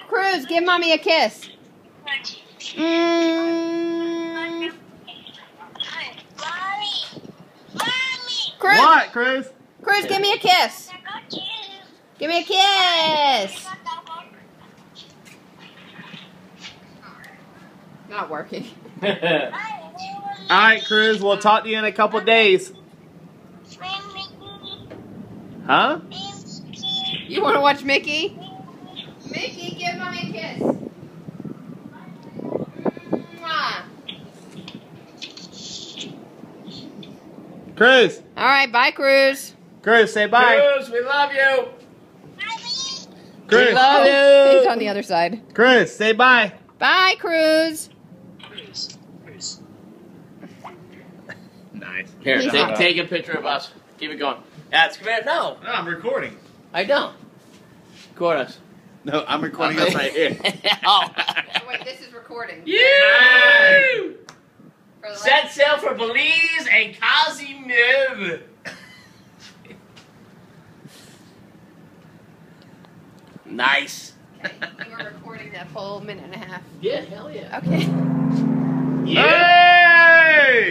Cruz, give mommy a kiss. Cruz. What, Cruz? Cruz, give me a kiss. Give me a kiss. Not working. Alright, Cruz, we'll talk to you in a couple days. Huh? You want to watch Mickey? Mickey, give mommy a kiss. Mwah. Cruz. All right, bye, Cruz. Cruz, say bye. Cruz, we love you. Cruz. We love He's you. on the other side. Cruz, say bye. Bye, Cruz. Nice. Here, He's take, not. take a picture of us. Keep it going. That's come here. No, No, I'm recording. I don't. Record us. No, I'm recording us right here. Oh. Oh, wait, this is recording. You! For the Set sail for Belize and Cozumel. Nice. Okay, you were recording that full minute and a half. Yeah, hell yeah. Okay. Yeah.